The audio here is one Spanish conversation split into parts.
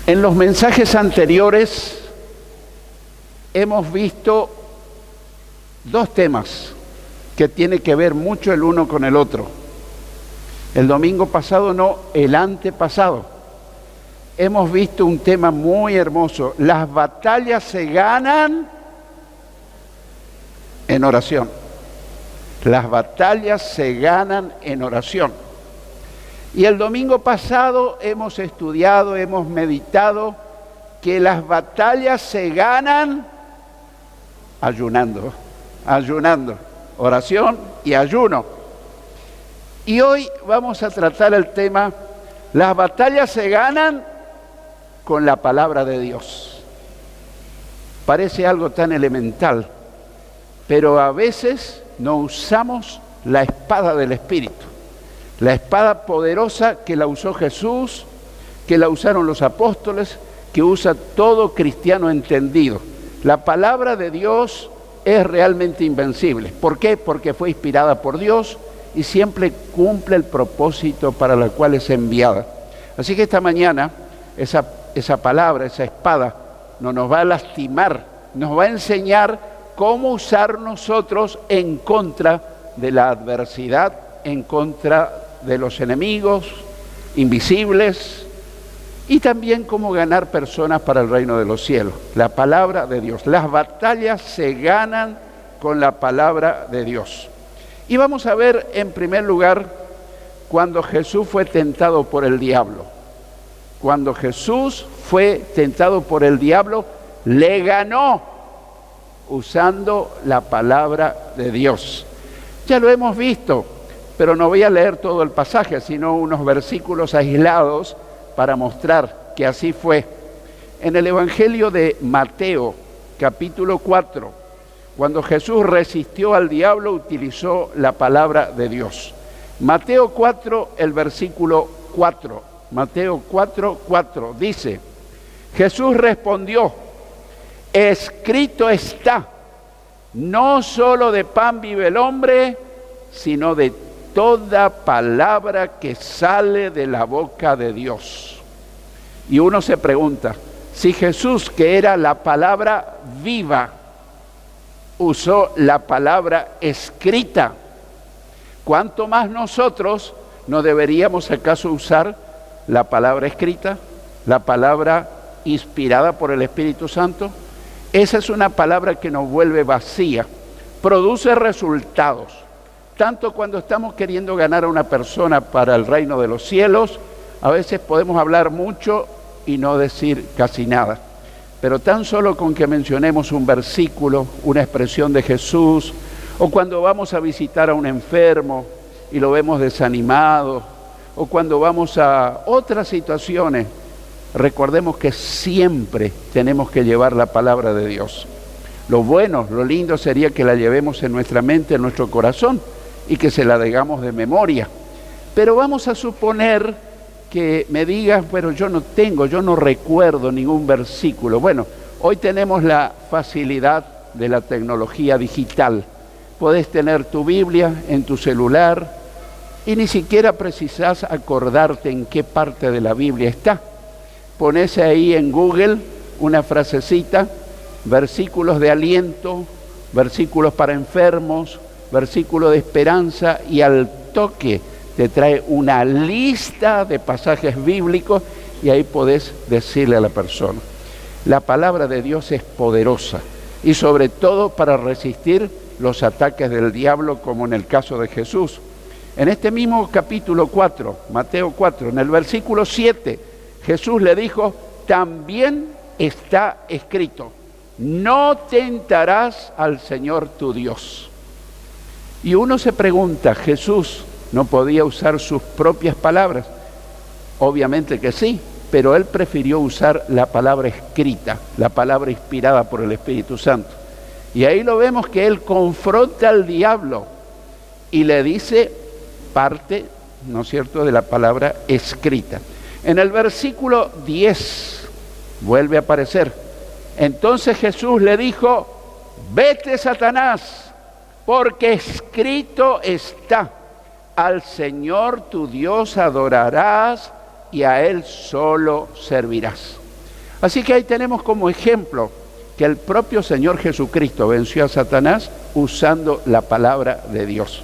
En los mensajes anteriores hemos visto dos temas que tienen que ver mucho el uno con el otro. El domingo pasado no, el antepasado. Hemos visto un tema muy hermoso. Las batallas se ganan en oración. Las batallas se ganan en oración. Y el domingo pasado hemos estudiado, hemos meditado que las batallas se ganan ayunando, oración y ayuno. Y hoy vamos a tratar el tema, las batallas se ganan con la palabra de Dios. Parece algo tan elemental, pero a veces no usamos la espada del Espíritu. La espada poderosa que la usó Jesús, que la usaron los apóstoles, que usa todo cristiano entendido. La palabra de Dios es realmente invencible. ¿Por qué? Porque fue inspirada por Dios y siempre cumple el propósito para el cual es enviada. Así que esta mañana esa palabra, esa espada, no nos va a lastimar, nos va a enseñar cómo usar nosotros en contra de la adversidad, en contra de los enemigos invisibles y también cómo ganar personas para el reino de los cielos. La palabra de Dios. Las batallas se ganan con la palabra de Dios. Y vamos a ver en primer lugar cuando Jesús fue tentado por el diablo. Cuando Jesús fue tentado por el diablo, le ganó usando la palabra de Dios. Ya lo hemos visto, pero no voy a leer todo el pasaje, sino unos versículos aislados para mostrar que así fue. En el Evangelio de Mateo, capítulo 4, cuando Jesús resistió al diablo, utilizó la palabra de Dios. Mateo 4, el versículo 4. Mateo 4, 4 dice: Jesús respondió, escrito está, no solo de pan vive el hombre, sino de toda palabra que sale de la boca de Dios. Y uno se pregunta, si Jesús, que era la palabra viva, usó la palabra escrita, ¿cuánto más nosotros no deberíamos acaso usar la palabra escrita, la palabra inspirada por el Espíritu Santo? Esa es una palabra que nos vuelve vacía, produce resultados. Tanto cuando estamos queriendo ganar a una persona para el reino de los cielos, a veces podemos hablar mucho y no decir casi nada. Pero tan solo con que mencionemos un versículo, una expresión de Jesús, o cuando vamos a visitar a un enfermo y lo vemos desanimado, o cuando vamos a otras situaciones, recordemos que siempre tenemos que llevar la palabra de Dios. Lo bueno, lo lindo sería que la llevemos en nuestra mente, en nuestro corazón, y que se la digamos de memoria. Pero vamos a suponer que me digas, pero yo no recuerdo ningún versículo. Bueno, hoy tenemos la facilidad de la tecnología digital. Podés tener tu Biblia en tu celular y ni siquiera precisás acordarte en qué parte de la Biblia está. Ponés ahí en Google una frasecita, versículos de aliento, versículos para enfermos, versículo de esperanza, y al toque te trae una lista de pasajes bíblicos y ahí podés decirle a la persona. La palabra de Dios es poderosa y sobre todo para resistir los ataques del diablo, como en el caso de Jesús. En este mismo capítulo 4, Mateo 4, en el versículo 7, Jesús le dijo, también está escrito, no tentarás al Señor tu Dios. Y uno se pregunta, ¿Jesús no podía usar sus propias palabras? Obviamente que sí, pero él prefirió usar la palabra escrita, la palabra inspirada por el Espíritu Santo. Y ahí lo vemos que él confronta al diablo y le dice parte, ¿no es cierto?, de la palabra escrita. En el versículo 10 vuelve a aparecer. Entonces Jesús le dijo, vete, Satanás, porque escrito está, al Señor tu Dios adorarás y a Él solo servirás. Así que ahí tenemos como ejemplo que el propio Señor Jesucristo venció a Satanás usando la palabra de Dios.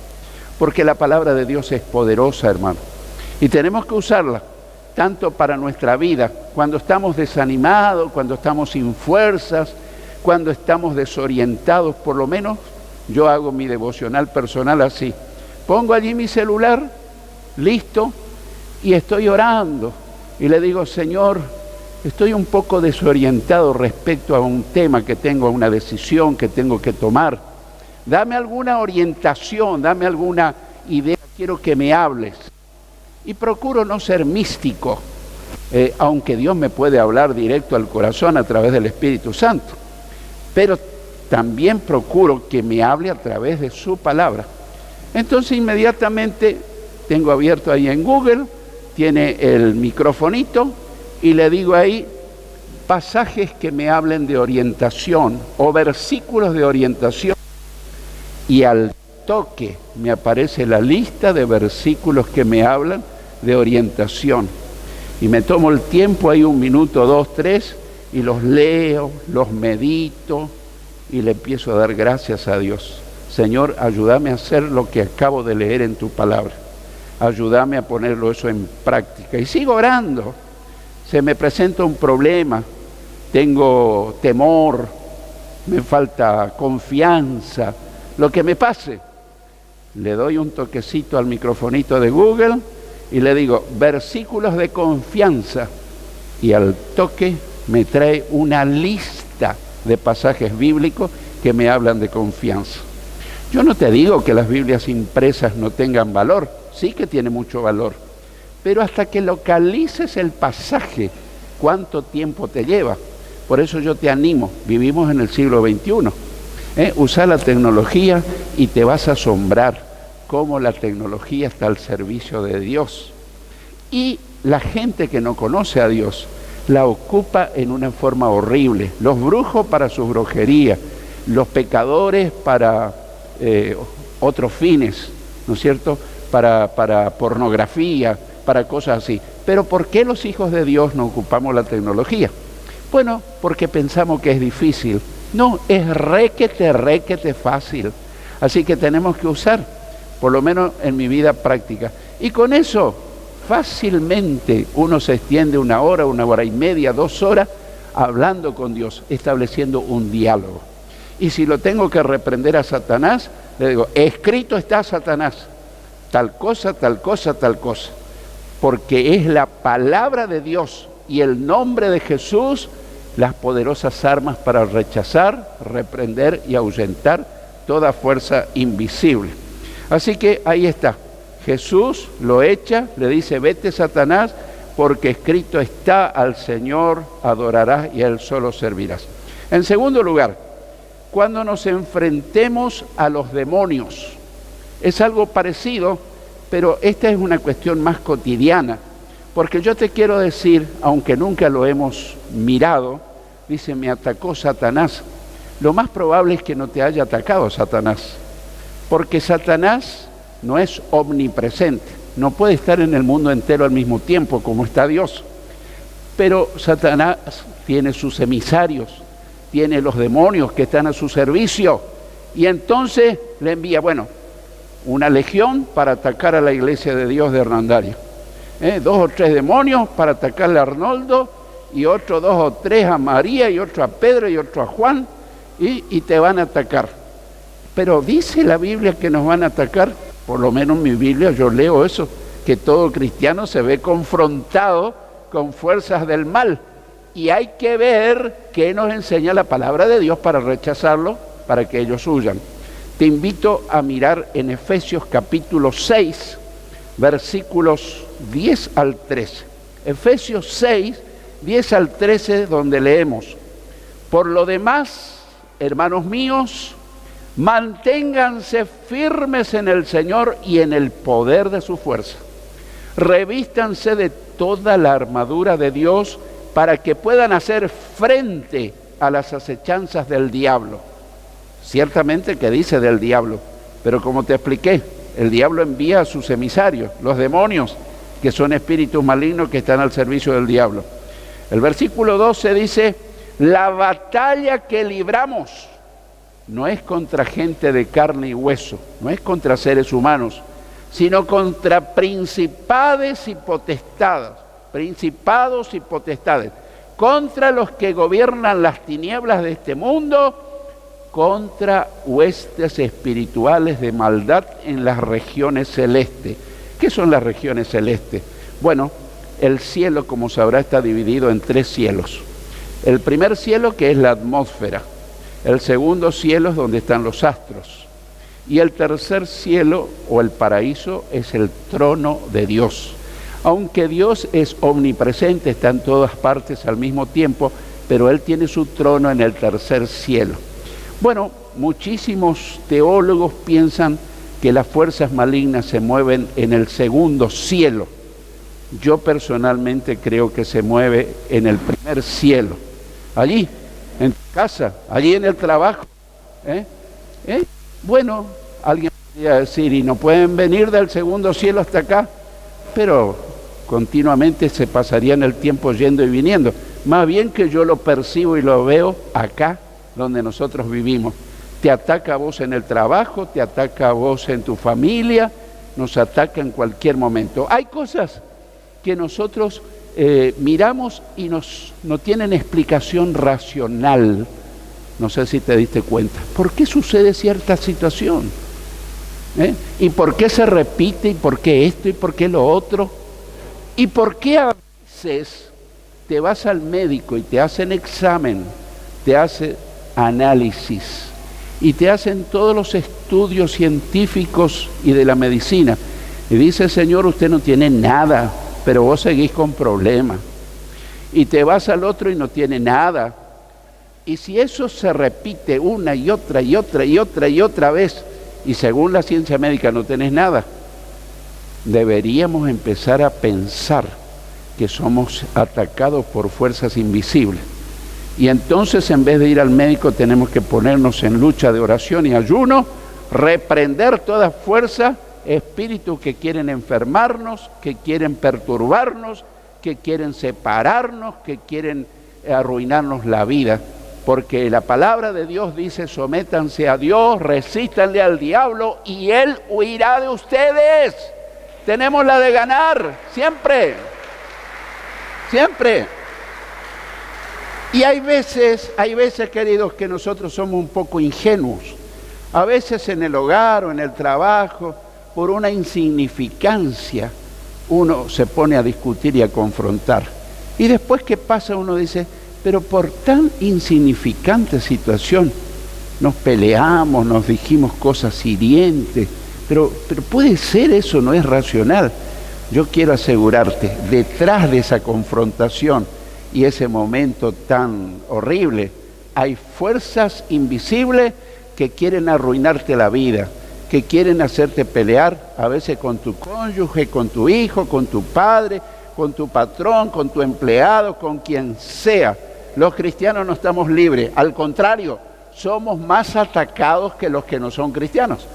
Porque la palabra de Dios es poderosa, hermano. Y tenemos que usarla tanto para nuestra vida, cuando estamos desanimados, cuando estamos sin fuerzas, cuando estamos desorientados. Por lo menos yo hago mi devocional personal así. Pongo allí mi celular, listo, y estoy orando. Y le digo, Señor, estoy un poco desorientado respecto a un tema que tengo, a una decisión que tengo que tomar. Dame alguna orientación, dame alguna idea, quiero que me hables. Y procuro no ser místico, aunque Dios me puede hablar directo al corazón a través del Espíritu Santo. Pero también procuro que me hable a través de su palabra. Entonces inmediatamente tengo abierto ahí en Google, tiene el microfonito, y le digo ahí pasajes que me hablen de orientación o versículos de orientación. Y al toque me aparece la lista de versículos que me hablan de orientación. Y me tomo el tiempo, ahí 1 minuto, 2, 3, y los leo, los medito y le empiezo a dar gracias a Dios. Señor, ayúdame a hacer lo que acabo de leer en tu palabra. Ayúdame a ponerlo eso en práctica. Y sigo orando. Se me presenta un problema, tengo temor, me falta confianza, lo que me pase. Le doy un toquecito al microfonito de Google y le digo, versículos de confianza. Y al toque me trae una lista de pasajes bíblicos que me hablan de confianza. Yo no te digo que las Biblias impresas no tengan valor, sí que tiene mucho valor. Pero hasta que localices el pasaje, ¿cuánto tiempo te lleva? Por eso yo te animo, vivimos en el siglo XXI. Usa la tecnología y te vas a asombrar cómo la tecnología está al servicio de Dios. Y la gente que no conoce a Dios la ocupa en una forma horrible. Los brujos para su brujería, los pecadores para otros fines, ¿no es cierto? Para pornografía, para cosas así. Pero ¿por qué los hijos de Dios no ocupamos la tecnología? Bueno, porque pensamos que es difícil. No, es requete fácil. Así que tenemos que usar, por lo menos en mi vida práctica. Y con eso, fácilmente uno se extiende 1 hora, 1 hora y media, 2 horas, hablando con Dios, estableciendo un diálogo. Y si lo tengo que reprender a Satanás, le digo, escrito está, Satanás, tal cosa, tal cosa, tal cosa. Porque es la palabra de Dios y el nombre de Jesús las poderosas armas para rechazar, reprender y ahuyentar toda fuerza invisible. Así que ahí está. Jesús lo echa, le dice, vete Satanás, porque escrito está, al Señor adorarás y a Él solo servirás. En segundo lugar, cuando nos enfrentemos a los demonios, es algo parecido, pero esta es una cuestión más cotidiana, porque yo te quiero decir, aunque nunca lo hemos mirado, dice, me atacó Satanás. Lo más probable es que no te haya atacado Satanás, porque Satanás no es omnipresente, no puede estar en el mundo entero al mismo tiempo como está Dios. Pero Satanás tiene sus emisarios, tiene los demonios que están a su servicio, y entonces le envía, una legión para atacar a la iglesia de Dios de Hernandario. 2 o 3 demonios para atacarle a Arnoldo, y otros 2 o 3 a María, y otro a Pedro, y otro a Juan, y te van a atacar. Pero dice la Biblia que nos van a atacar, por lo menos en mi Biblia yo leo eso, que todo cristiano se ve confrontado con fuerzas del mal, y hay que ver qué nos enseña la palabra de Dios para rechazarlo, para que ellos huyan. Te invito a mirar en Efesios capítulo 6, versículos 10 al 13. Efesios 6, 10 al 13, donde leemos, por lo demás, hermanos míos, manténganse firmes en el Señor y en el poder de su fuerza. Revístanse de toda la armadura de Dios para que puedan hacer frente a las acechanzas del diablo. Ciertamente que dice del diablo, pero como te expliqué, el diablo envía a sus emisarios, los demonios, que son espíritus malignos que están al servicio del diablo. El versículo 12 dice, la batalla que libramos no es contra gente de carne y hueso, no es contra seres humanos, sino contra principados y potestades, contra los que gobiernan las tinieblas de este mundo, contra huestes espirituales de maldad en las regiones celestes. ¿Qué son las regiones celestes? Bueno, el cielo, como sabrá, está dividido en 3 cielos. El primer cielo, que es la atmósfera. El segundo cielo es donde están los astros. Y el tercer cielo, o el paraíso, es el trono de Dios. Aunque Dios es omnipresente, está en todas partes al mismo tiempo, pero Él tiene su trono en el tercer cielo. Bueno, muchísimos teólogos piensan que las fuerzas malignas se mueven en el segundo cielo. Yo personalmente creo que se mueve en el primer cielo. Allí, en tu casa, allí en el trabajo. Bueno, alguien podría decir, y no pueden venir del segundo cielo hasta acá, pero continuamente se pasarían el tiempo yendo y viniendo. Más bien que yo lo percibo y lo veo acá, donde nosotros vivimos. Te ataca a vos en el trabajo, te ataca a vos en tu familia, nos ataca en cualquier momento. Hay cosas que nosotros miramos y no tienen explicación racional. No sé si te diste cuenta. ¿Por qué sucede cierta situación? ¿Y por qué se repite? ¿Y por qué esto? ¿Y por qué lo otro? ¿Y por qué a veces te vas al médico y te hacen examen, te hacen análisis y te hacen todos los estudios científicos y de la medicina y dice, Señor, usted no tiene nada, pero vos seguís con problemas, y te vas al otro y no tiene nada? Y si eso se repite una y otra y otra y otra y otra vez, y según la ciencia médica no tenés nada, deberíamos empezar a pensar que somos atacados por fuerzas invisibles. Y entonces, en vez de ir al médico, tenemos que ponernos en lucha de oración y ayuno, reprender toda fuerza, espíritus que quieren enfermarnos, que quieren perturbarnos, que quieren separarnos, que quieren arruinarnos la vida. Porque la palabra de Dios dice, sométanse a Dios, resístanle al diablo y Él huirá de ustedes. Tenemos la de ganar, siempre, siempre. Y hay veces, queridos, que nosotros somos un poco ingenuos. A veces en el hogar o en el trabajo, por una insignificancia, uno se pone a discutir y a confrontar. Y después que pasa uno dice, pero por tan insignificante situación, nos peleamos, nos dijimos cosas hirientes, pero puede ser eso, no es racional. Yo quiero asegurarte, detrás de esa confrontación y ese momento tan horrible, hay fuerzas invisibles que quieren arruinarte la vida, que quieren hacerte pelear, a veces con tu cónyuge, con tu hijo, con tu padre, con tu patrón, con tu empleado, con quien sea. Los cristianos no estamos libres, al contrario, somos más atacados que los que no son cristianos,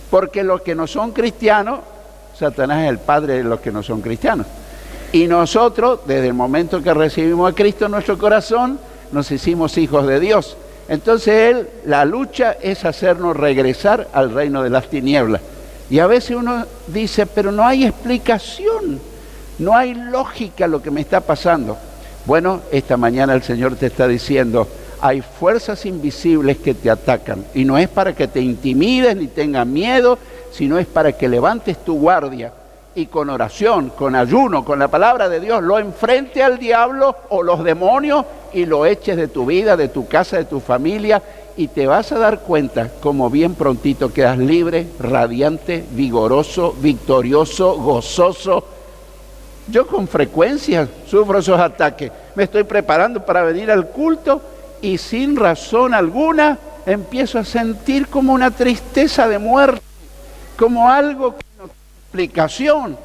porque los que no son cristianos, Satanás es el padre de los que no son cristianos. Y nosotros, desde el momento que recibimos a Cristo en nuestro corazón, nos hicimos hijos de Dios. Entonces la lucha es hacernos regresar al reino de las tinieblas. Y a veces uno dice, pero no hay explicación, no hay lógica lo que me está pasando. Bueno, esta mañana el Señor te está diciendo, hay fuerzas invisibles que te atacan. Y no es para que te intimides ni tengas miedo, sino es para que levantes tu guardia y con oración, con ayuno, con la palabra de Dios, lo enfrente al diablo o los demonios y lo eches de tu vida, de tu casa, de tu familia, y te vas a dar cuenta como bien prontito quedas libre, radiante, vigoroso, victorioso, gozoso. Yo con frecuencia sufro esos ataques. Me estoy preparando para venir al culto y sin razón alguna empiezo a sentir como una tristeza de muerte, como algo que no tiene explicación.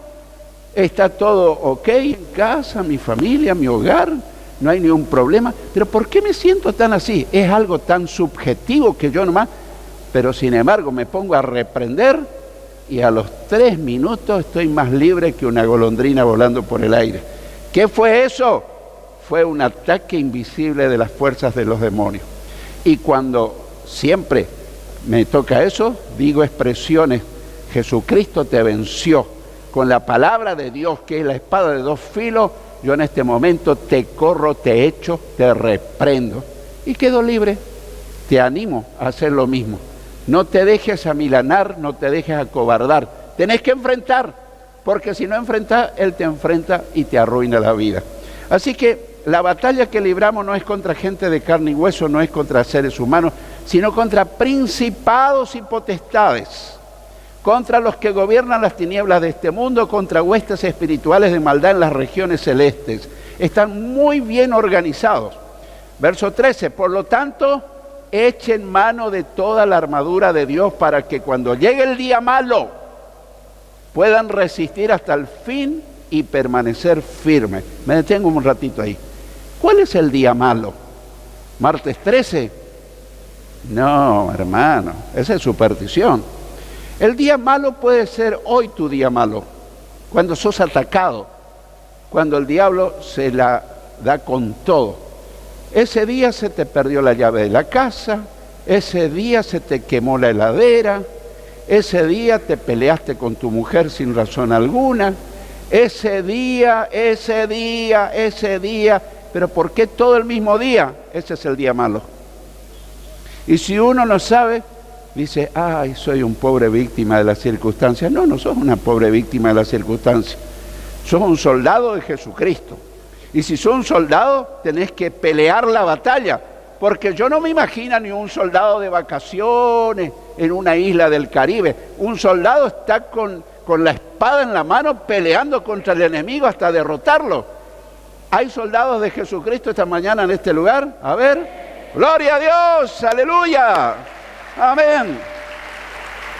Está todo ok en casa, mi familia, mi hogar, no hay ningún problema. Pero ¿por qué me siento tan así? Es algo tan subjetivo que yo nomás, pero sin embargo me pongo a reprender y a los 3 minutos estoy más libre que una golondrina volando por el aire. ¿Qué fue eso? fue un ataque invisible de las fuerzas de los demonios. Y cuando siempre me toca eso, digo expresiones, Jesucristo te venció con la palabra de Dios, que es la espada de dos filos. Yo en este momento te corro, te echo, te reprendo y quedo libre. Te animo a hacer lo mismo. No te dejes amilanar, no te dejes acobardar. Tenés que enfrentar, porque si no enfrentás, Él te enfrenta y te arruina la vida. Así que la batalla que libramos no es contra gente de carne y hueso, no es contra seres humanos, sino contra principados y potestades, contra los que gobiernan las tinieblas de este mundo, contra huestes espirituales de maldad en las regiones celestes. Están muy bien organizados. Verso 13, por lo tanto, echen mano de toda la armadura de Dios para que cuando llegue el día malo puedan resistir hasta el fin y permanecer firmes. Me detengo un ratito ahí. ¿Cuál es el día malo? ¿Martes 13? No, hermano, esa es superstición. El día malo puede ser hoy tu día malo, cuando sos atacado, cuando el diablo se la da con todo. Ese día se te perdió la llave de la casa, ese día se te quemó la heladera, ese día te peleaste con tu mujer sin razón alguna, ese día, pero ¿por qué todo el mismo día? Ese es el día malo. Y si uno no sabe, dice, ay, soy un pobre víctima de las circunstancias. No, no sos una pobre víctima de las circunstancias. Sos un soldado de Jesucristo. Y si sos un soldado, tenés que pelear la batalla. Porque yo no me imagino ni un soldado de vacaciones en una isla del Caribe. Un soldado está con la espada en la mano peleando contra el enemigo hasta derrotarlo. ¿Hay soldados de Jesucristo esta mañana en este lugar? A ver. ¡Gloria a Dios! ¡Aleluya! ¡Amén!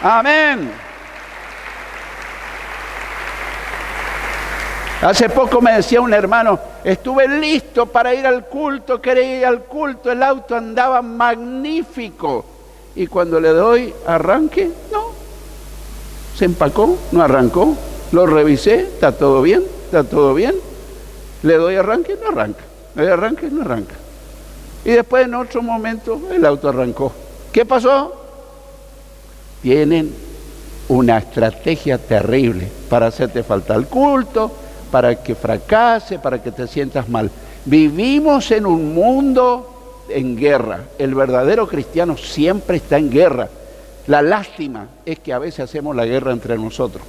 ¡Amén! Hace poco me decía un hermano, estuve listo para ir al culto, quería ir al culto, el auto andaba magnífico. Y cuando le doy arranque, no. Se empacó, no arrancó. Lo revisé, está todo bien, está todo bien. Le doy arranque, no arranca. Le doy arranque, no arranca. Y después en otro momento el auto arrancó. ¿Qué pasó? Tienen una estrategia terrible para hacerte faltar el culto, para que fracase, para que te sientas mal. Vivimos en un mundo en guerra. El verdadero cristiano siempre está en guerra. La lástima es que a veces hacemos la guerra entre nosotros.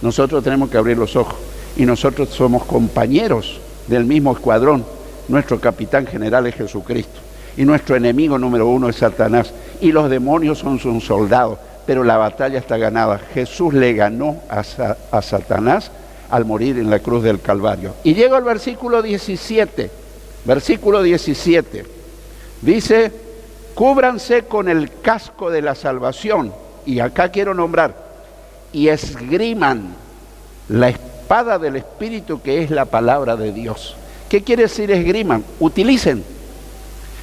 Nosotros tenemos que abrir los ojos y nosotros somos compañeros del mismo escuadrón. Nuestro capitán general es Jesucristo y nuestro enemigo número uno es Satanás y los demonios son sus soldados, pero la batalla está ganada. Jesús le ganó a Satanás al morir en la cruz del Calvario. Y llega al versículo 17, dice, cúbranse con el casco de la salvación, y acá quiero nombrar, y esgriman la espada del Espíritu, que es la palabra de Dios. ¿Qué quiere decir esgriman? Utilicen.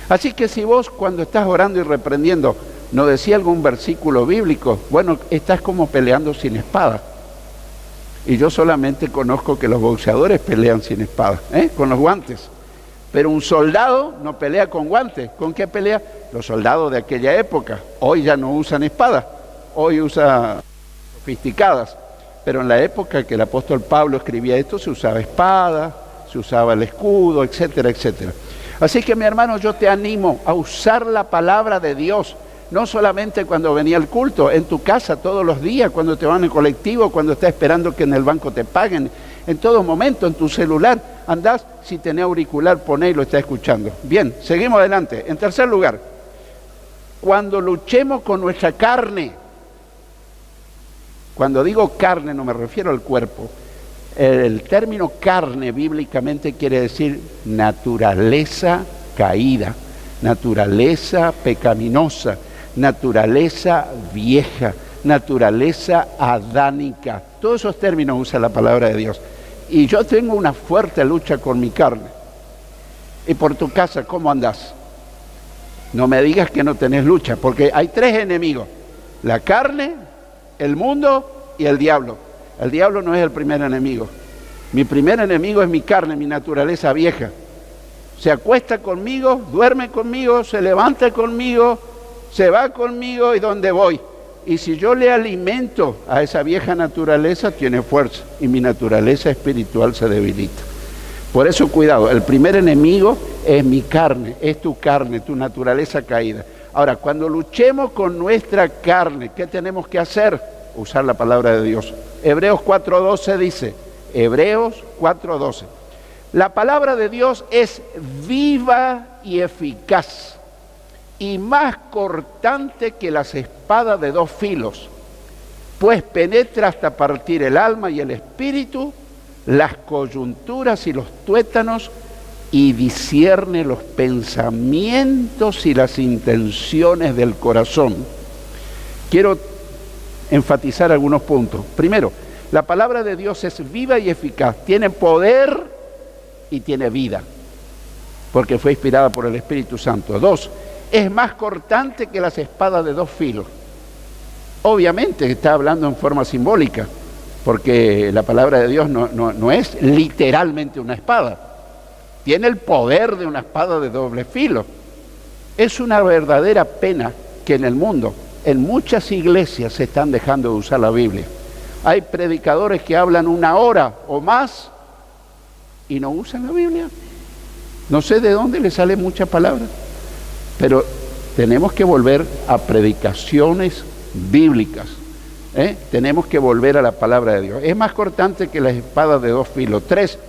Así que si vos cuando estás orando y reprendiendo no decía algún versículo bíblico, bueno, estás como peleando sin espada. Y yo solamente conozco que los boxeadores pelean sin espada, con los guantes. Pero un soldado no pelea con guantes. ¿Con qué pelea? Los soldados de aquella época. Hoy ya no usan espada, hoy usan sofisticadas. Pero en la época que el apóstol Pablo escribía esto, se usaba espada, se usaba el escudo, etcétera, etcétera. Así que mi hermano, yo te animo a usar la palabra de Dios, no solamente cuando venía el culto, en tu casa todos los días, cuando te van en colectivo, cuando estás esperando que en el banco te paguen, en todo momento, en tu celular, andás, si tenés auricular, poné y lo estás escuchando. Bien, seguimos adelante. En tercer lugar, cuando luchemos con nuestra carne, cuando digo carne no me refiero al cuerpo, el término carne bíblicamente quiere decir naturaleza caída, naturaleza pecaminosa, naturaleza vieja, naturaleza adánica. Todos esos términos usa la palabra de Dios. Y yo tengo una fuerte lucha con mi carne. Y por tu casa, ¿cómo andás? No me digas que no tenés lucha, porque hay tres enemigos: la carne, el mundo y el diablo. El diablo no es el primer enemigo. Mi primer enemigo es mi carne, mi naturaleza vieja. Se acuesta conmigo, duerme conmigo, se levanta conmigo, se va conmigo y donde voy. Y si yo le alimento a esa vieja naturaleza, tiene fuerza y mi naturaleza espiritual se debilita. Por eso cuidado, el primer enemigo es mi carne, es tu carne, tu naturaleza caída. Ahora, cuando luchemos con nuestra carne, ¿qué tenemos que hacer? Usar la palabra de Dios. Hebreos 4:12 dice, Hebreos 4:12, la palabra de Dios es viva y eficaz y más cortante que las espadas de dos filos, pues penetra hasta partir el alma y el espíritu, las coyunturas y los tuétanos, y discierne los pensamientos y las intenciones del corazón. Quiero enfatizar algunos puntos. Primero, la palabra de Dios es viva y eficaz, tiene poder y tiene vida, porque fue inspirada por el Espíritu Santo. Dos, es más cortante que las espadas de dos filos. Obviamente está hablando en forma simbólica, porque la palabra de Dios no es literalmente una espada. Tiene el poder de una espada de doble filo. Es una verdadera pena que en el mundo, en muchas iglesias se están dejando de usar la Biblia. Hay predicadores que hablan 1 hora o más y no usan la Biblia. No sé de dónde les sale mucha palabra, pero tenemos que volver a predicaciones bíblicas. Tenemos que volver a la palabra de Dios. Es más cortante que las espadas de dos filos. 3,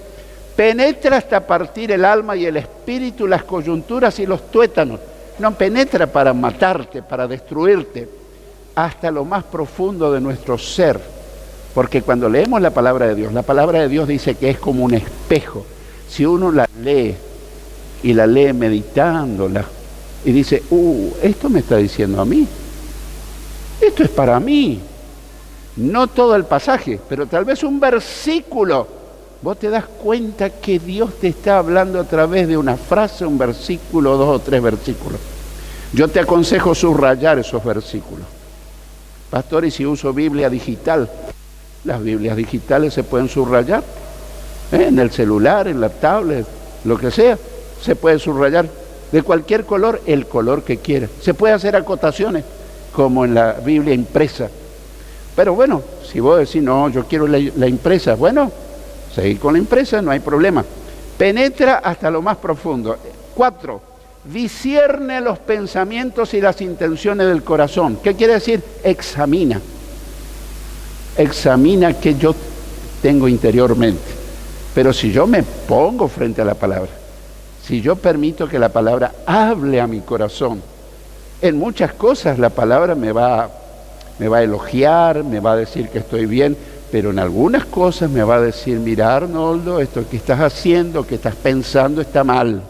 penetra hasta partir el alma y el espíritu, las coyunturas y los tuétanos. No penetra para matarte, para destruirte, hasta lo más profundo de nuestro ser. Porque cuando leemos la palabra de Dios dice que es como un espejo. Si uno la lee y la lee meditándola y dice, esto me está diciendo a mí, esto es para mí. No todo el pasaje, pero tal vez un versículo. Vos te das cuenta que Dios te está hablando a través de una frase, un versículo, 2 o 3 versículos. Yo te aconsejo subrayar esos versículos. Pastor, ¿y si uso Biblia digital? Las Biblias digitales se pueden subrayar. En el celular, en la tablet, lo que sea. Se puede subrayar de cualquier color, el color que quiera. Se puede hacer acotaciones, como en la Biblia impresa. Pero bueno, si vos decís, no, yo quiero la impresa, bueno, seguir con la impresa, no hay problema. Penetra hasta lo más profundo. 4, discierne los pensamientos y las intenciones del corazón. ¿Qué quiere decir? Examina. Examina qué yo tengo interiormente. Pero si yo me pongo frente a la palabra, si yo permito que la palabra hable a mi corazón, en muchas cosas la palabra me va a elogiar, me va a decir que estoy bien, pero en algunas cosas me va a decir, mira Arnoldo, esto que estás haciendo, que estás pensando está mal,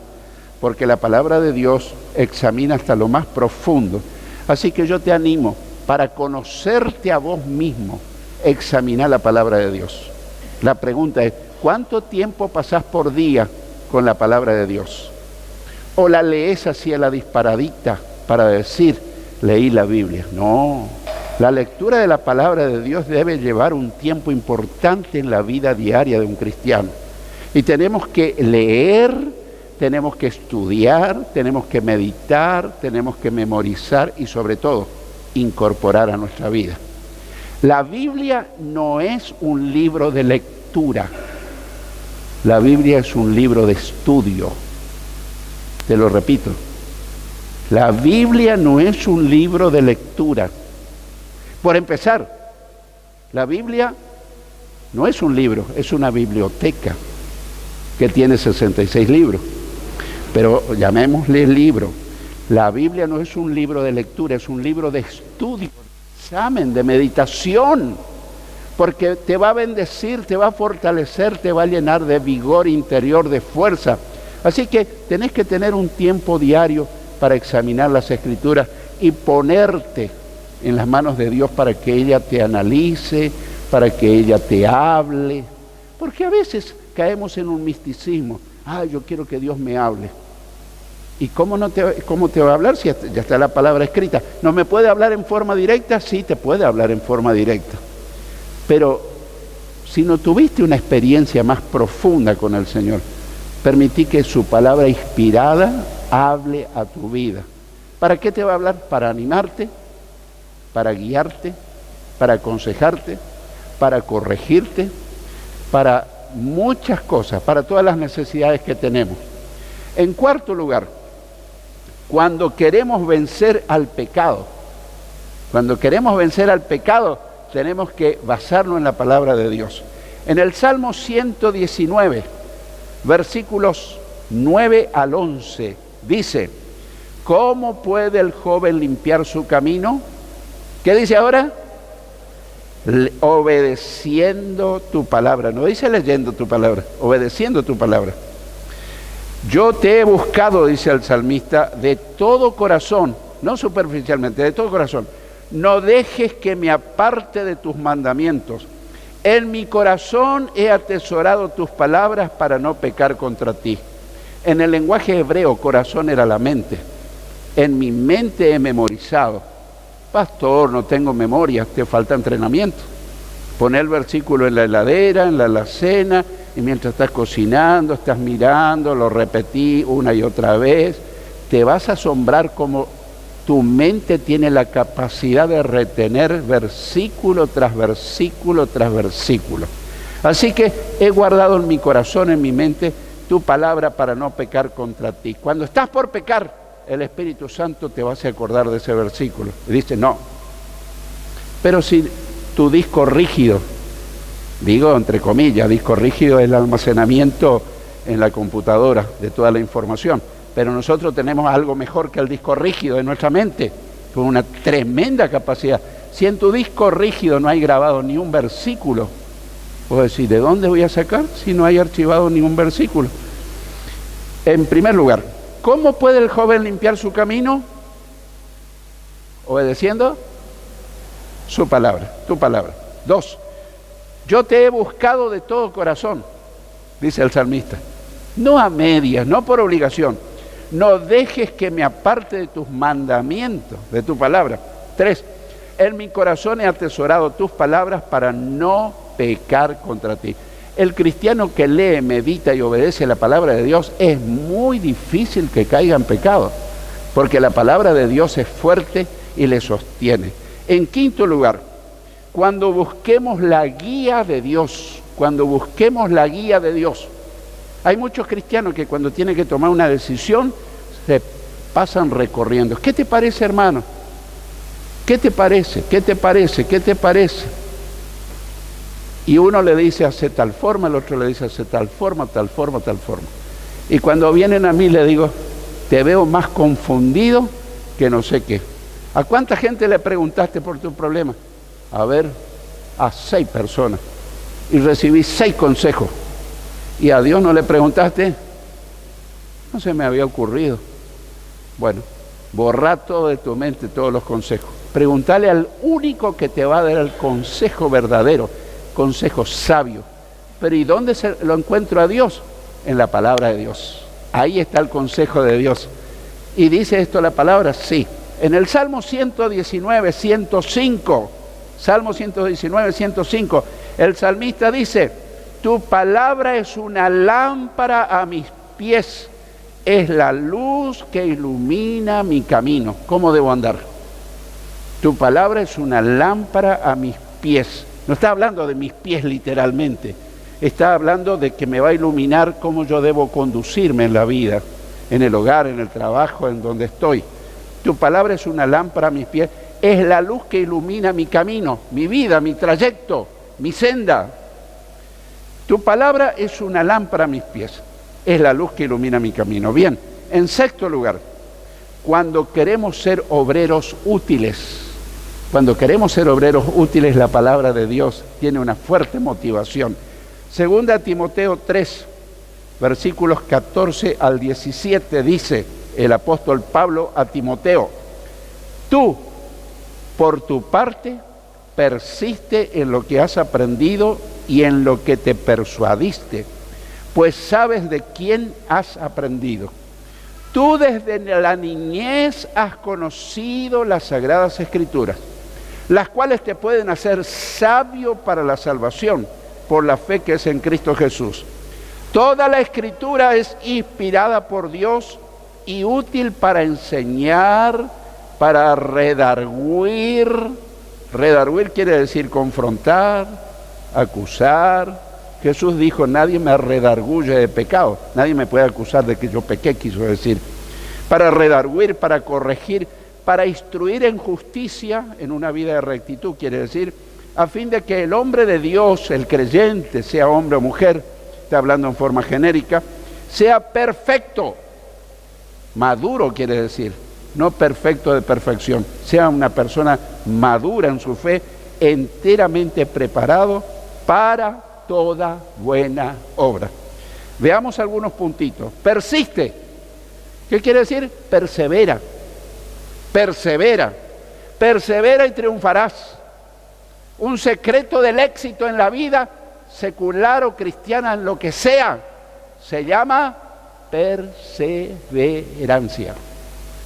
porque la palabra de Dios examina hasta lo más profundo. Así que yo te animo, para conocerte a vos mismo, examinar la palabra de Dios. La pregunta es, ¿cuánto tiempo pasás por día con la palabra de Dios? ¿O la lees así a la disparadita para decir, leí la Biblia? No. La lectura de la palabra de Dios debe llevar un tiempo importante en la vida diaria de un cristiano. Y tenemos que leer, tenemos que estudiar, tenemos que meditar, tenemos que memorizar y sobre todo incorporar a nuestra vida. La Biblia no es un libro de lectura. La Biblia es un libro de estudio. Te lo repito. La Biblia no es un libro de lectura. Por empezar, la Biblia no es un libro, es una biblioteca que tiene 66 libros. Pero llamémosle libro. La Biblia no es un libro de lectura, es un libro de estudio, de examen, de meditación, porque te va a bendecir, te va a fortalecer, te va a llenar de vigor interior, de fuerza. Así que tenés que tener un tiempo diario para examinar las Escrituras y ponerte en las manos de Dios para que ella te analice, para que ella te hable, porque a veces caemos en un misticismo. Yo quiero que Dios me hable. ¿Y cómo te va a hablar si ya está la palabra escrita? ¿No me puede hablar en forma directa? Sí, te puede hablar en forma directa. Pero si no tuviste una experiencia más profunda con el Señor, Permití que su palabra inspirada hable a tu vida. ¿Para qué te va a hablar? Para animarte, para guiarte, para aconsejarte, para corregirte, para muchas cosas, para todas las necesidades que tenemos. En cuarto lugar, cuando queremos vencer al pecado, tenemos que basarnos en la palabra de Dios. En el Salmo 119, versículos 9 al 11, dice: ¿cómo puede el joven limpiar su camino? ¿Qué dice ahora? Obedeciendo tu palabra. No dice leyendo tu palabra, obedeciendo tu palabra. Yo te he buscado, dice el salmista, de todo corazón, no superficialmente, de todo corazón. No dejes que me aparte de tus mandamientos. En mi corazón he atesorado tus palabras para no pecar contra ti. En el lenguaje hebreo, corazón era la mente. En mi mente he memorizado. Pastor, no tengo memoria, te falta entrenamiento. Pon el versículo en la heladera, en la alacena, y mientras estás cocinando, estás mirando, lo repetí una y otra vez. Te vas a asombrar cómo tu mente tiene la capacidad de retener versículo tras versículo tras versículo. Así que he guardado en mi corazón, en mi mente, tu palabra para no pecar contra ti. Cuando estás por pecar, el Espíritu Santo te va a hacer acordar de ese versículo. Y dice, no. Pero si tu disco rígido, digo entre comillas, disco rígido es el almacenamiento en la computadora de toda la información. Pero nosotros tenemos algo mejor que el disco rígido en nuestra mente, con una tremenda capacidad. Si en tu disco rígido no hay grabado ni un versículo, vos decís, ¿de dónde voy a sacar si no hay archivado ni un versículo? En primer lugar, ¿cómo puede el joven limpiar su camino? Obedeciendo su palabra, tu palabra. 2, yo te he buscado de todo corazón, dice el salmista. No a medias, no por obligación. No dejes que me aparte de tus mandamientos, de tu palabra. 3, en mi corazón he atesorado tus palabras para no pecar contra ti. El cristiano que lee, medita y obedece la palabra de Dios es muy difícil que caiga en pecado, porque la palabra de Dios es fuerte y le sostiene. En quinto lugar, cuando busquemos la guía de Dios, hay muchos cristianos que cuando tienen que tomar una decisión se pasan recorriendo. ¿Qué te parece, hermano? ¿Qué te parece? ¿Qué te parece? ¿Qué te parece? Y uno le dice hace tal forma, el otro le dice hace tal forma, tal forma, tal forma. Y cuando vienen a mí le digo, te veo más confundido que no sé qué. ¿A cuánta gente le preguntaste por tu problema? A ver, a 6 personas. Y recibí 6 consejos. ¿Y a Dios no le preguntaste? No se me había ocurrido. Bueno, borra todo de tu mente, todos los consejos. Preguntale al único que te va a dar el consejo verdadero, consejo sabio. Pero ¿y dónde lo encuentro a Dios? En la palabra de Dios. Ahí está el consejo de Dios. ¿Y dice esto la palabra? Sí. En el Salmo 119, 105, Salmo 119, 105, el salmista dice, tu palabra es una lámpara a mis pies, es la luz que ilumina mi camino. ¿Cómo debo andar? Tu palabra es una lámpara a mis pies. No está hablando de mis pies literalmente, está hablando de que me va a iluminar cómo yo debo conducirme en la vida, en el hogar, en el trabajo, en donde estoy. Tu palabra es una lámpara a mis pies, es la luz que ilumina mi camino, mi vida, mi trayecto, mi senda. Tu palabra es una lámpara a mis pies, es la luz que ilumina mi camino. Bien, en sexto lugar, cuando queremos ser obreros útiles, la palabra de Dios tiene una fuerte motivación. Segunda Timoteo 3, versículos 14 al 17, dice el apóstol Pablo a Timoteo, tú, por tu parte, persiste en lo que has aprendido y en lo que te persuadiste, pues sabes de quién has aprendido. Tú desde la niñez has conocido las Sagradas Escrituras, las cuales te pueden hacer sabio para la salvación por la fe que es en Cristo Jesús. Toda la Escritura es inspirada por Dios y útil para enseñar, para redarguir. Redarguir quiere decir confrontar, acusar. Jesús dijo, nadie me redarguye de pecado, nadie me puede acusar de que yo pequé, quiso decir. Para redarguir, para corregir, para instruir en justicia, en una vida de rectitud, quiere decir, a fin de que el hombre de Dios, el creyente, sea hombre o mujer, está hablando en forma genérica, sea perfecto, maduro quiere decir, no perfecto de perfección, sea una persona madura en su fe, enteramente preparado para toda buena obra. Veamos algunos puntitos. Persiste. ¿Qué quiere decir? Persevera. Persevera. Persevera y triunfarás. Un secreto del éxito en la vida, secular o cristiana, en lo que sea, se llama perseverancia.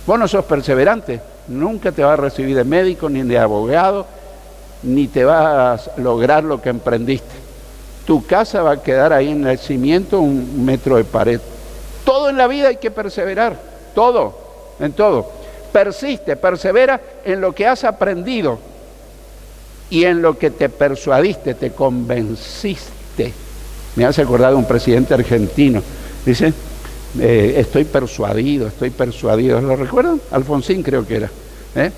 Vos no sos perseverante, nunca te vas a recibir de médico, ni de abogado, ni te vas a lograr lo que emprendiste. Tu casa va a quedar ahí en el cimiento, 1 metro de pared. Todo en la vida hay que perseverar, todo, en todo. Persiste, persevera en lo que has aprendido y en lo que te persuadiste, te convenciste. Me hace acordar de un presidente argentino, dice, estoy persuadido, ¿lo recuerdan? Alfonsín creo que era.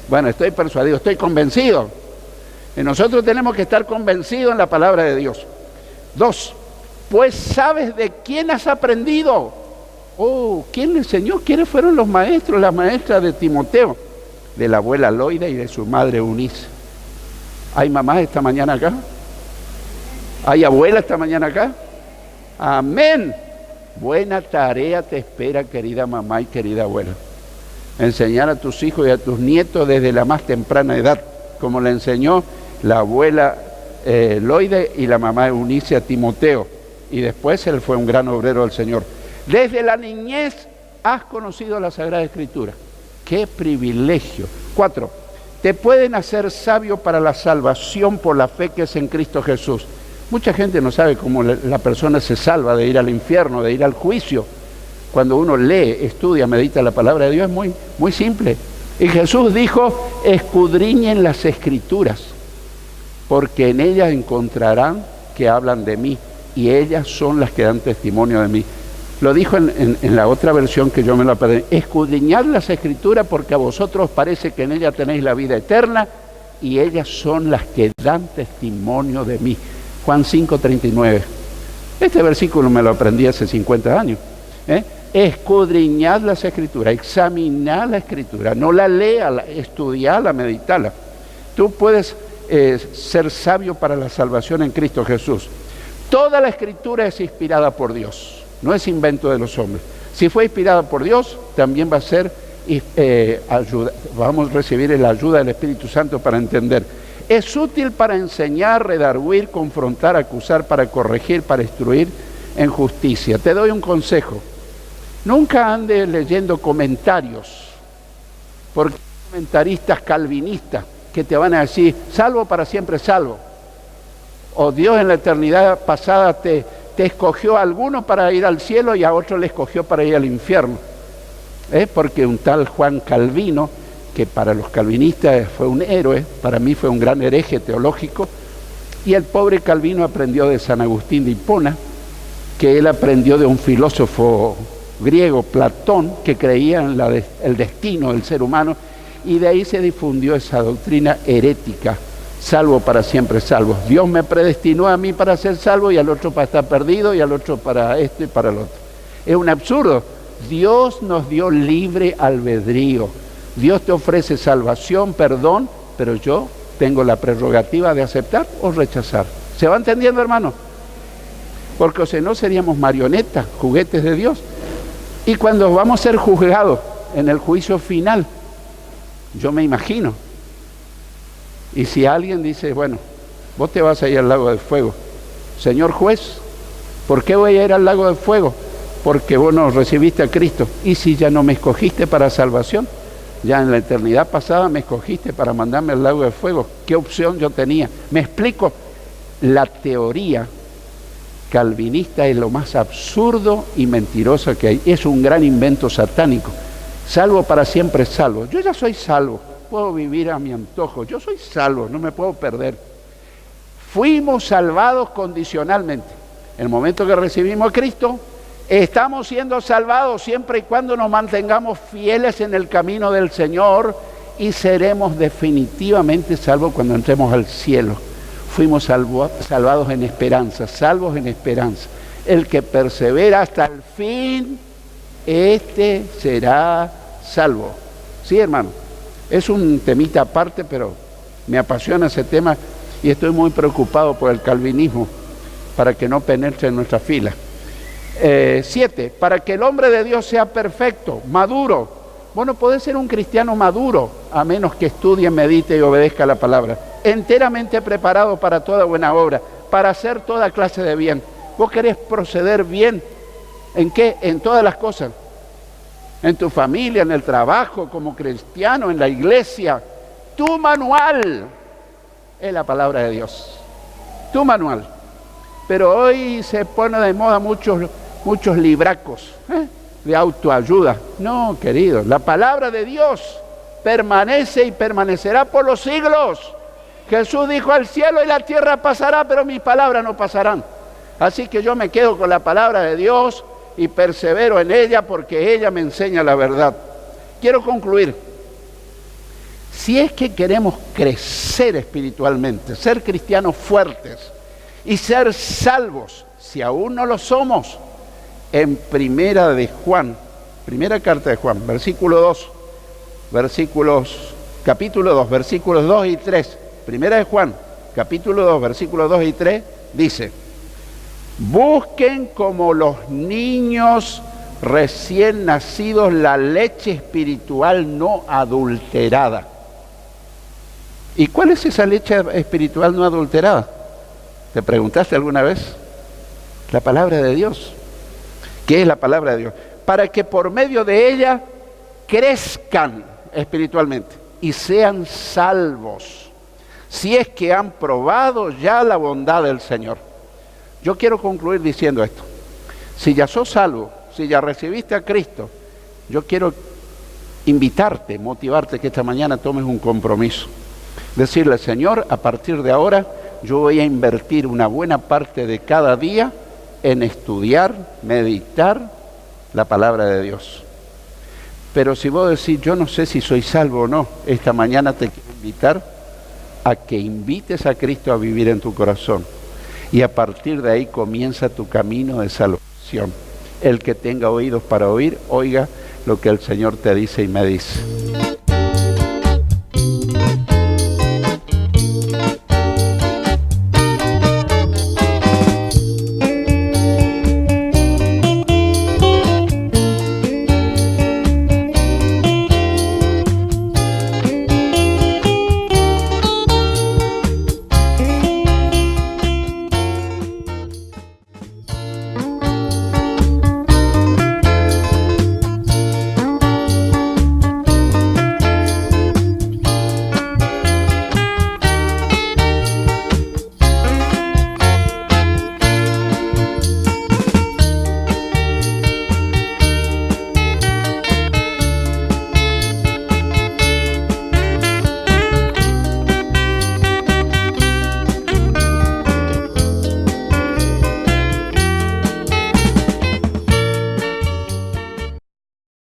Bueno, estoy persuadido, estoy convencido. Y nosotros tenemos que estar convencidos en la palabra de Dios. 2, pues sabes de quién has aprendido. Oh, ¿quién le enseñó? ¿Quiénes fueron los maestros, las maestras de Timoteo? De la abuela Loida y de su madre Eunice. ¿Hay mamás esta mañana acá? ¿Hay abuela esta mañana acá? Amén. Buena tarea te espera, querida mamá y querida abuela. Enseñar a tus hijos y a tus nietos desde la más temprana edad, como le enseñó la abuela Loide y la mamá Eunice a Timoteo. Y después él fue un gran obrero del Señor. Desde la niñez has conocido la Sagrada Escritura. ¡Qué privilegio! 4, te pueden hacer sabio para la salvación por la fe que es en Cristo Jesús. Mucha gente no sabe cómo la persona se salva de ir al infierno, de ir al juicio. Cuando uno lee, estudia, medita la palabra de Dios, es muy simple. Y Jesús dijo, escudriñen las Escrituras, porque en ellas encontrarán que hablan de mí, y ellas son las que dan testimonio de mí. Lo dijo en la otra versión que yo me la perdí. Escudriñad las Escrituras, porque a vosotros parece que en ellas tenéis la vida eterna, y ellas son las que dan testimonio de mí. Juan 5:39. Este versículo me lo aprendí hace 50 años. Escudriñad las Escrituras, examinad la Escritura, no la lea, estudiala, meditala. Tú puedes ser sabio para la salvación en Cristo Jesús. Toda la Escritura es inspirada por Dios, no es invento de los hombres. Si fue inspirada por Dios, también va a ser vamos a recibir la ayuda del Espíritu Santo para entender. Es útil para enseñar, redarguir, confrontar, acusar, para corregir, para instruir en justicia. Te doy un consejo. Nunca andes leyendo comentarios, porque hay comentaristas calvinistas que te van a decir, salvo para siempre salvo. O Dios en la eternidad pasada te escogió a algunos para ir al cielo y a otros le escogió para ir al infierno. Porque un tal Juan Calvino, que para los calvinistas fue un héroe, para mí fue un gran hereje teológico, y el pobre Calvino aprendió de San Agustín de Hipona, que él aprendió de un filósofo griego, Platón, que creía en el destino del ser humano, y de ahí se difundió esa doctrina herética, salvo para siempre salvo. Dios me predestinó a mí para ser salvo y al otro para estar perdido y al otro para esto y para el otro. Es un absurdo. Dios nos dio libre albedrío. Dios te ofrece salvación, perdón, pero yo tengo la prerrogativa de aceptar o rechazar. ¿Se va entendiendo, hermano? Porque si no seríamos marionetas, juguetes de Dios. Y cuando vamos a ser juzgados en el juicio final, yo me imagino, y si alguien dice, bueno, vos te vas a ir al lago de fuego, señor juez, ¿por qué voy a ir al lago de fuego? Porque vos no recibiste a Cristo. ¿Y si ya no me escogiste para salvación? Ya en la eternidad pasada me escogiste para mandarme al lago de fuego. ¿Qué opción yo tenía? Me explico. La teoría calvinista es lo más absurdo y mentiroso que hay. Es un gran invento satánico. Salvo para siempre salvo. Yo ya soy salvo, puedo vivir a mi antojo. Yo soy salvo, no me puedo perder. Fuimos salvados condicionalmente. En el momento que recibimos a Cristo, estamos siendo salvados siempre y cuando nos mantengamos fieles en el camino del Señor, y seremos definitivamente salvos cuando entremos al cielo. Fuimos salvados en esperanza, salvos en esperanza. El que persevera hasta el fin, este será salvo. Sí, hermano, es un temita aparte, pero me apasiona ese tema y estoy muy preocupado por el calvinismo para que no penetre en nuestra fila. 7, para que el hombre de Dios sea perfecto, maduro. Bueno, puede ser un cristiano maduro, a menos que estudie, medite y obedezca la palabra. Enteramente preparado para toda buena obra, para hacer toda clase de bien. ¿Vos querés proceder bien? ¿En qué? En todas las cosas. En tu familia, en el trabajo, como cristiano, en la iglesia. Tu manual es la palabra de Dios. Tu manual. Pero hoy se pone de moda muchos libracos de autoayuda. No, querido, la palabra de Dios permanece y permanecerá por los siglos. Jesús dijo: al cielo y la tierra pasará, pero mis palabras no pasarán. Así que yo me quedo con la palabra de Dios y persevero en ella, porque ella me enseña la verdad. Quiero concluir. Si es que queremos crecer espiritualmente, ser cristianos fuertes y ser salvos, si aún no lo somos, en primera carta de Juan, capítulo 2, versículos 2 y 3. Primera de Juan, capítulo 2, versículos 2 y 3, dice: busquen como los niños recién nacidos la leche espiritual no adulterada. ¿Y cuál es esa leche espiritual no adulterada? ¿Te preguntaste alguna vez? La palabra de Dios. ¿Qué es la palabra de Dios? Para que por medio de ella crezcan espiritualmente y sean salvos, si es que han probado ya la bondad del Señor. Yo quiero concluir diciendo esto: si ya sos salvo, si ya recibiste a Cristo, yo quiero invitarte, motivarte que esta mañana tomes un compromiso. Decirle: Señor, a partir de ahora yo voy a invertir una buena parte de cada día en estudiar, meditar la palabra de Dios. Pero si vos decís: yo no sé si soy salvo o no, esta mañana te quiero invitar a que invites a Cristo a vivir en tu corazón. Y a partir de ahí comienza tu camino de salvación. El que tenga oídos para oír, oiga lo que el Señor te dice y me dice.